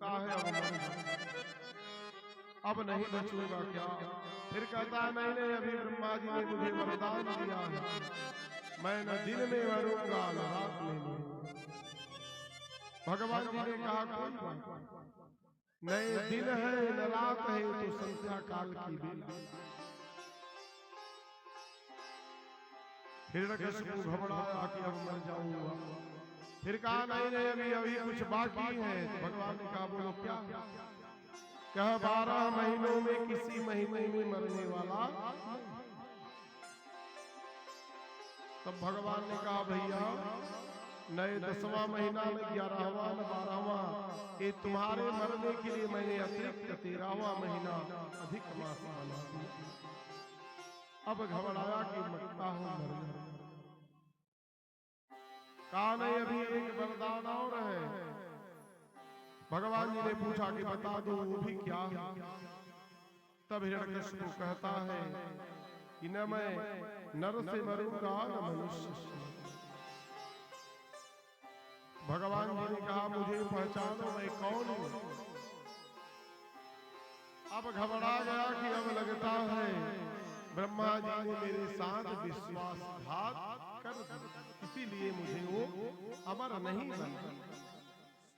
कहा है अब नहीं बचूंगा क्या? फिर कहता नहीं नहीं, अभी ब्रह्मा जी ने मुझे वरदान दिया है, मैं न दिन में मरूंगा न रात में मरूंगा। भगवान जी ने कहा कोई बात नहीं, दिन है न रात है तो संध्या काल की बेला। हिरण्यकशिपु घबराया कि अब मर जाऊंगा। फिर कहा नहीं नहीं, अभी अभी कुछ बाकी है। तो भगवान ने कहा बोलो क्या? कहा 12 महीनों में किसी महीने में मरने वाला। तब भगवान ने कहा भैया नए 10वां महीना न 11वां न 12वां, ये तुम्हारे मरने के लिए मैंने अतिरिक्त 13वां महीना अधिक मास बना दिया। अब घबराया कि मरता हूं मर। कहा नहीं अभी एक वरदान और है। भगवान जी ने पूछा कि बता दो वो भी क्या है? तब हिरण्यकशिपु कहता है कि न मैं नर से मरूंगा न मनुष्य से। भगवान जी ने कहा मुझे पहचानो मैं कौन हूं। अब घबरा गया कि अब लगता है ब्रह्मा जी ने मेरे साथ विश्वासघात कर दिया, इसीलिए मुझे वो अमर नहीं बना।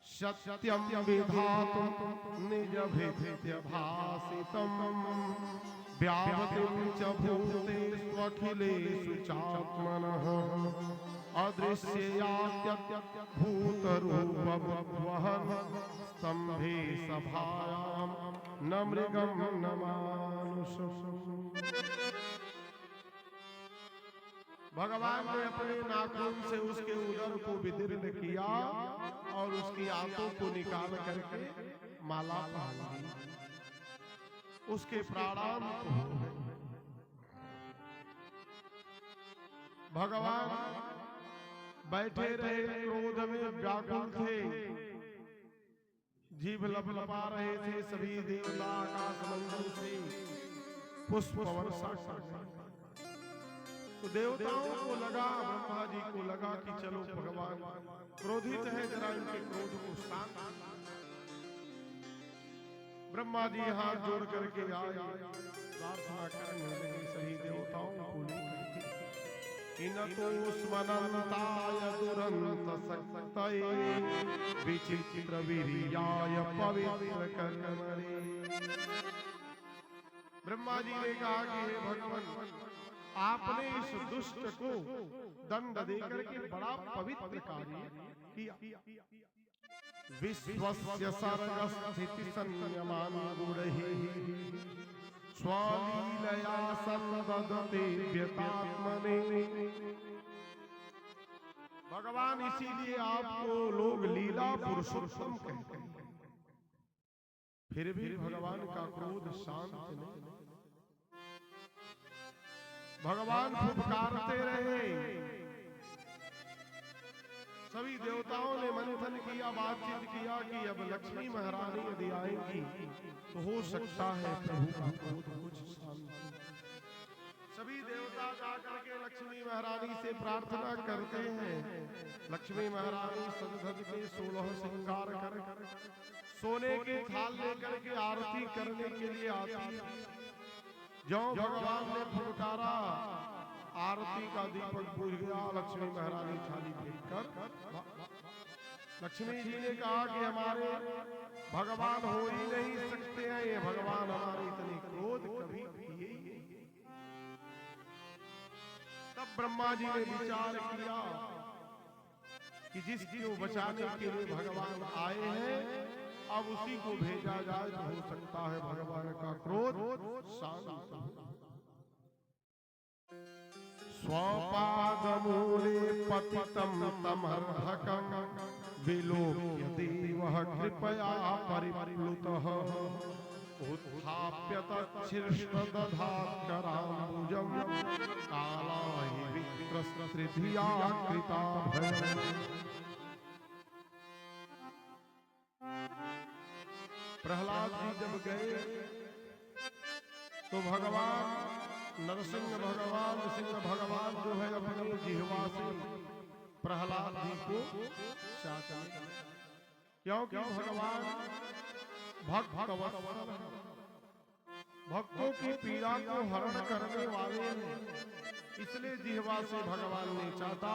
सत्यम विधातुम निज भेद्य भासितम व्यावतिम च भूतेषु अखिलेषु चात्मनः अदृश्ययात्यत् भूतरूपवह् स्तम्भे सभायां न मृगं न मानुषम्। भगवान ने अपने नाखून से उसके उदर को विदीर्ण किया और उसकी आंतों को निकाल करके माला पहन दी। उसके प्राणांत हो गए। भगवान बैठे रहे, क्रोध में व्याकुल थे, जीभ लपलपा रहे थे। सभी देवता आकाश मंडल से पुष्प वर्षा कर रहे। तो देवताओं को लगा, ब्रह्मा जी को लगा कि चलो भगवान क्रोधित है, जरा इनके क्रोध को शांत। ब्रह्मा जी हाथ जोड़ करके आए, प्रार्थना करने लगे सभी देवताओं को लेकर कि न तो स्मरन्ताय दुरंत सक्तये विचित्र वीर्याय पवित्र कर्मणे। ब्रह्मा जी ने कहा कि हे भगवान, आपने इस दुष्ट को दंड देकर के बड़ा पवित्र कार्य किया। विश्वस्य सर्गस्थिति संयमान गुणैः स्वलीलया संदधते व्यतात्मने। भगवान इसीलिए आपको लोग लीला पुरुषोत्तम कहते हैं। फिर भी भगवान का क्रोध शांत नहीं। भगवान फुफकारते रहे। सभी देवताओं ने मंथन किया, बातचीत किया कि अब लक्ष्मी महारानी यदि आएंगी तो हो सकता है प्रभु का क्रोध कुछ शांत। सभी देवता जाकर के लक्ष्मी महारानी से प्रार्थना करते हैं। लक्ष्मी महारानी सज-धज के 16 श्रृंगार कर सोने के थाल लेकर के आरती करने के लिए आती है। जो भगवान ने फुफकारा, आरती का दीपक बुझ गया। लक्ष्मी महारानी थाली फेंककर, लक्ष्मी जी ने कहा कि हमारे भगवान हो ही नहीं सकते हैं, ये भगवान हमारे इतने क्रोध कभी किए ही नहीं। तब ब्रह्मा जी ने विचार किया कि जिसको बचाने के लिए भगवान आए हैं अब उसी को भेजा जाए तो हो सकता है भगवान का क्रोध शांत हो। स्वपादमूले पतितं तमर्हकं विलोक्य देवः कृपया परिप्लुतः उत्थाप्य तच्छीर्षदधात्कराम्बुजं कालाहि विक्रस्त्रिधिया कृताभयम्। प्रहलाद जी जब गए तो भगवान नरसिंह भगवान सिंह भगवान जो है अपनी जिह्वा से प्रहलाद जी को चाटा, क्योंकि भगवान भक्त वत्सल है, भक्तों की पीड़ा को हरण करने वाले हैं। इसलिए जिह्वा से भगवान ने चाहता,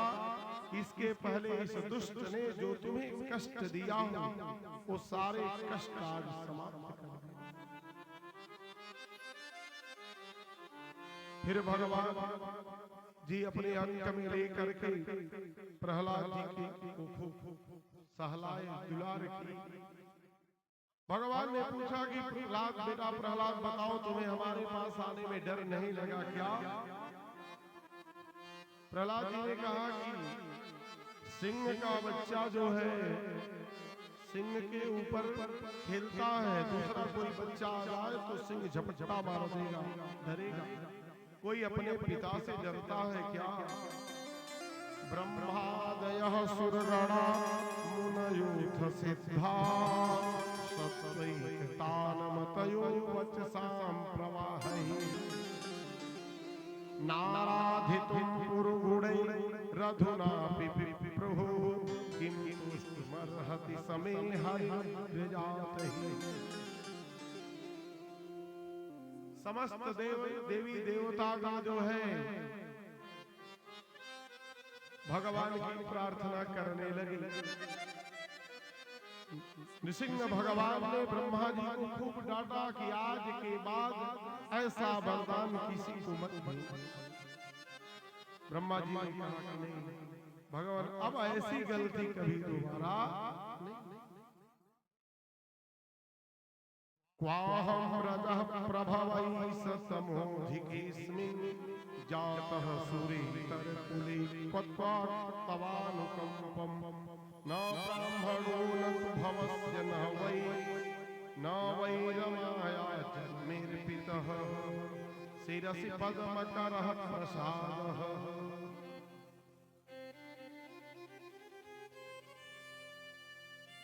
इसके पहले इस दुष्ट ने जो तुम्हें कष्ट दिया हो, वो सारे कष्ट आज समाप्त कर दे। फिर भगवान जी अपने अंक में लेकर के प्रहलाद जी की को सहलाए, दुलार की। भगवान ने पूछा कि प्रहलाद बेटा प्रहलाद बताओ, तुम्हें हमारे पास आने में डर नहीं लगा क्या? प्रहलाद जी ने कहा कि सिंह का बच्चा जो है सिंह के ऊपर खेलता है, दूसरा कोई बच्चा आ जाए तो सिंह झपट्टा मार देगा, डरेगा। कोई अपने पिता से डरता है क्या? ब्रह्मादयः सुरगणा मुनयोऽथ सिद्धा सत्त्वैकतानमतयो वचसां प्रवाहैः नाराधितुं पुरुगुणैरधुनापि विप्रुः किं तुष्टिमर्हति समे हरिर्जातैः। समस्त देवी देवता का जो है भगवान की प्रार्थना करने लगे। नृसिंह भगवान ने ब्रह्मा जी को खूब डांटा कि आज के बाद ऐसा वरदान किसी को मत दो। ब्रह्मा जी ने कहा कि नहीं भगवान, अब ऐसी गलती कभी दोबारा नहीं। क्वाहं रजः प्रभवै ससमोधिकेऽस्मिन् जातः सुरेतरकुले क्वत्वा तवानुकम्पम् न ब्राह्मणो न तु भवस्य न वै रमाया जन्मेर्पितः शिरसि पद्मकरः प्रसादः।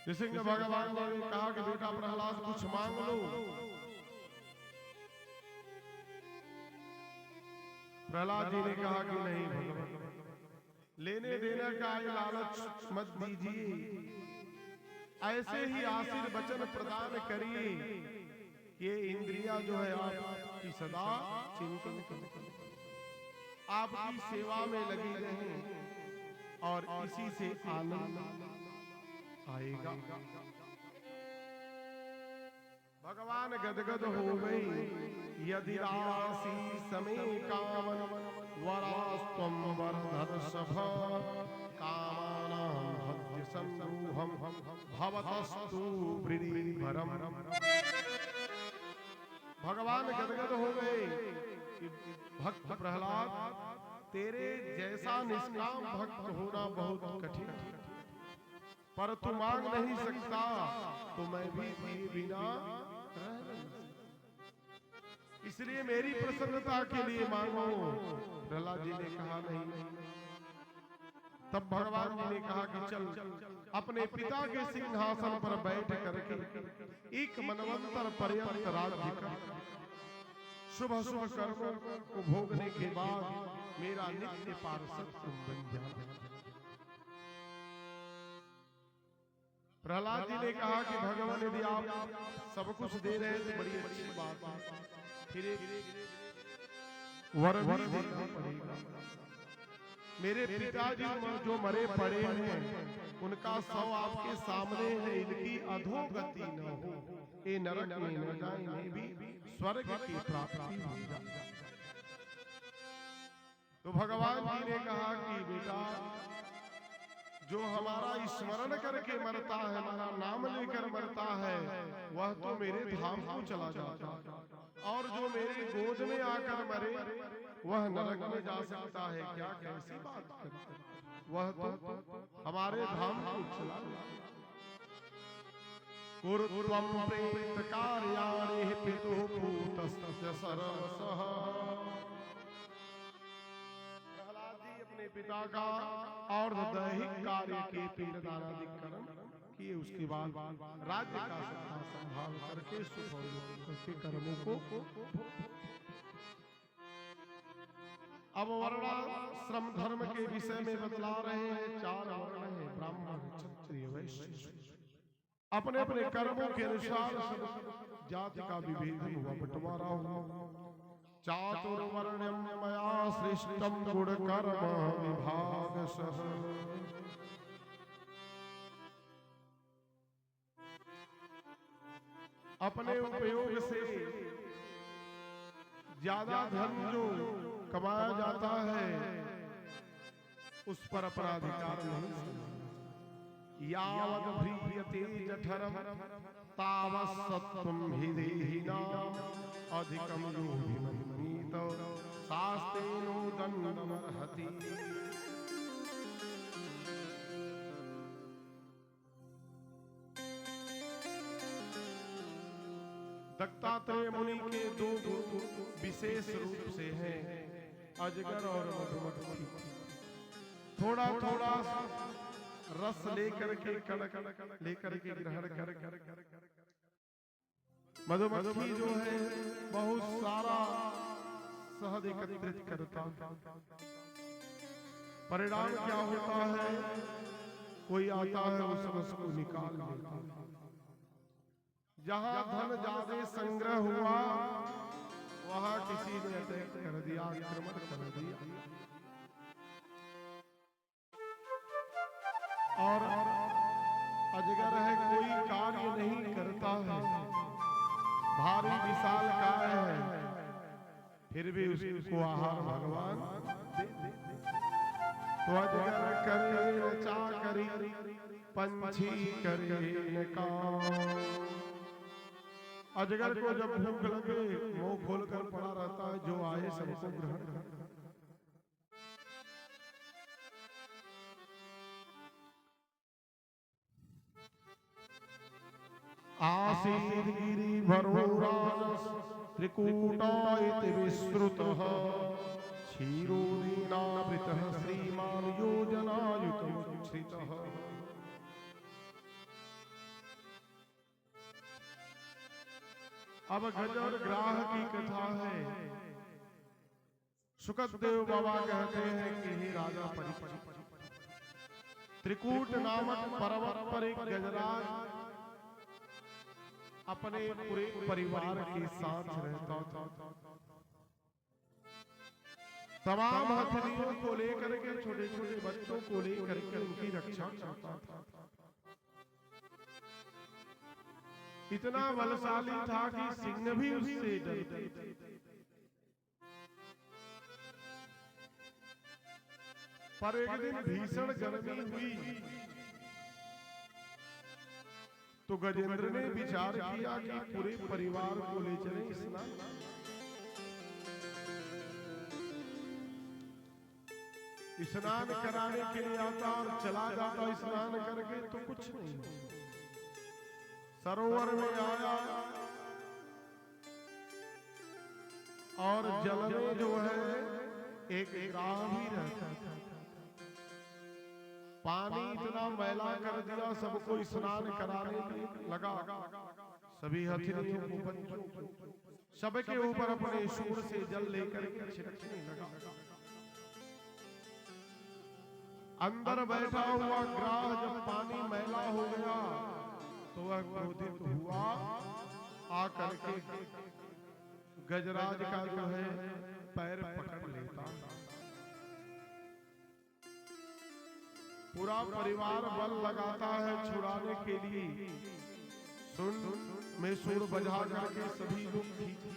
नृसिंह भगवान ने कहा कि बेटा प्रहलाद कुछ मांग लो। प्रहलाद जी ने कहा कि नहीं भगवान, लेने देने का लालच मत दीजिए, ऐसे ही आशीर्वचन प्रदान करिए कि इंद्रियां जो है आपकी सदा चिंतन करें, आपकी सेवा में लगी रहें और इसी से आनंद आएगा। भगवान गदगद हो गई। यदि राशि समय कामन वरास्त्वं वरदर्शभ कामानां भद्य संरूहं भवतस्तु वृद्धिभरम्। भगवान गदगद हो गए कि भक्त प्रहलाद, तेरे जैसा निष्काम भक्त होना बहुत कठिन है, पर तू मांग नहीं सकता तो मैं भी दिए बिना रह नहीं सकता, इसलिए मेरी प्रसन्नता के लिए मांगो। प्रहलाद जी ने कहा नहीं। तब भगवान जी ने कहा कि चल अपने पिता के सिंहासन पर बैठ करके एक मनवंतर पर्यंत राज्य कर, शुभ शुभ कर्मों को भोगने के बाद मेरा नित्य पार्षद तुम बन जाना। प्रहलाद जी ने कहा कि भगवान यदि आप सब कुछ दे रहे हैं तो बड़ी अच्छी बात है, फिर एक वर भी देना पड़ेगा। मेरे पिताजी जो मरे पड़े हैं उनका शव आपके सामने है, इनकी अधोगति न हो, ये नरक में न जाए, इन्हें भी स्वर्ग की प्राप्ति हो जाए। तो भगवान जी ने कहा कि बेटा जो हमारा स्मरण करके मरता है, हमारा नाम लेकर मरता है, वह तो मेरे धाम को चला जाता है, और जो मेरे गोद में आकर मरे वह नरक में जा सकता है क्या? कैसी बात करते, वह तो हमारे धाम को चला जाता। कुरुत्वं प्रेत कार्याणि पितुः पूतस्य सर्वशः। प्रहलाद जी अपने पिता का और दैहिक कार्य के पिंडदान आदि कर्म किए, उसके बाद राज्य का सत्ता संभाल करके सुख के कर्मों को। अब वर्णाश्रम धर्म के विषय में बतला रहे हैं। 4 वर्ण हैं, ब्राह्मण क्षत्रिय वैश्य। अपने अपने कर्मों के अनुसार सब जाति का विभेद हुआ, बंटवारा हुआ। चातुर्वर्ण्यम मया सृष्टम गुण कर्म विभागशः। अपने उपयोग से ज्यादा धन जो कमाया जाता है उस पर अपना अधिकार नहीं। यावत् भ्रीयते जठरम तावत् सत्त्वं हि देहिनाम् अधिकं यो भिमन्येत शास्त्रेणो दण्डमर्हति। दत्तात्रेय मुनि के दो गुरु विशेष रूप से हैं, अजगर और मधुमक्खी। थोड़ा थोड़ा रस लेकर के कड़क लेकर के ग्रहण कर मधुमक्खी जो है बहुत सारा शहद एकत्रित करता। परिणाम क्या होता है, कोई आता है उस रस को निकाल लेता। जहां धन ज्यादा संग्रह हुआ वहां किसी ने अटैक कर दिया, आक्रमण कर दिया और अजगर है कोई कार्य नहीं करता है, भारी विशाल काय है, फिर भी उसको आहार भगवान दे देते। तो अजगर करे चाकरी पंछी करे काम। अजगर को जब भूख लगे मुंह खोलकर पड़ा रहता है, जो आए सबको ग्रहण करता। आसीद गिरिवरुरानस त्रिकूटायति विस्तृतः क्षीरोदीनावृतः श्रीमान् योजनायुतमुच्छ्रितः। अब गज और ग्राह की कथा है। सुखदेव बाबा कहते हैं कि हे राजा परीक्षित, त्रिकूट नामक पर्वत पर एक गजराज अपने पूरे परिवार के साथ रहता था। तमाम हथियारों को लेकर के छोटे छोटे बच्चों को लेकर के उनकी रक्षा करता था। इतना बलशाली था कि सिंह भी उससे डरते थे। पर एक दिन भीषण गर्मी हुई तो गजेंद्र ने विचार किया कि पूरे परिवार को ले चले स्नान। स्नान कराने के लिए आता और चला जाता स्नान करके तो कुछ नहीं। सरोवर में आया और जल में जो है एक ग्राह भी रहता था। पानी इतना मैला कर दिया, सबको स्नान कराने लगा। सभी हथियारों को बच्चों सबके ऊपर अपने सूर से जल लेकर के छिड़कने लगा। अंदर बैठा हुआ ग्राह जब पानी मैला हो गया तो वह क्रोधित हुआ, आकर के गजराज का जो है पैर पकड़ लेता। पूरा परिवार बल लगाता है छुड़ाने के लिए। सुन में सुर बजा करके सभी लोग खींचे।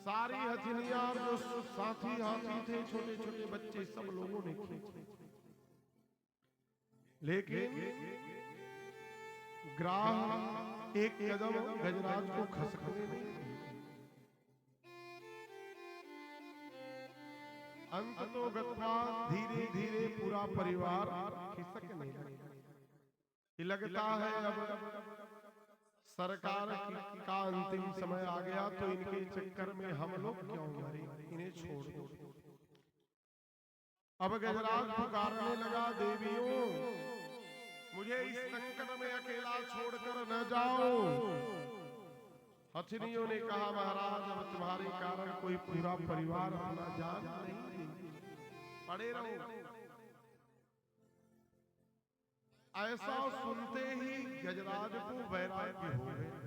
सारी हथियार जो साथी हाथी थे, छोटे छोटे बच्चे, सब लोगों ने खींचे। लेकिन ग्राह एक कदम गजराज को खसखने नहीं। अंत तो गत्वा धीरे धीरे पूरा परिवार खिसकने लगता है। अब सरकार का अंतिम समय आ गया तो इनके चक्कर में हम लोग क्यों मरे, इन्हें छोड़ दो। अब गजराज पुकारने लगा, देवियों मुझे इस संकट में अकेला छोड़कर न जाओ। हथिनियों ने कहा, महाराज अब तुम्हारे कारण कोई पूरा परिवार अपना जान नहीं दे, पड़े रहो। ऐसा सुनते ही गजराज को वैराग्य हो गया।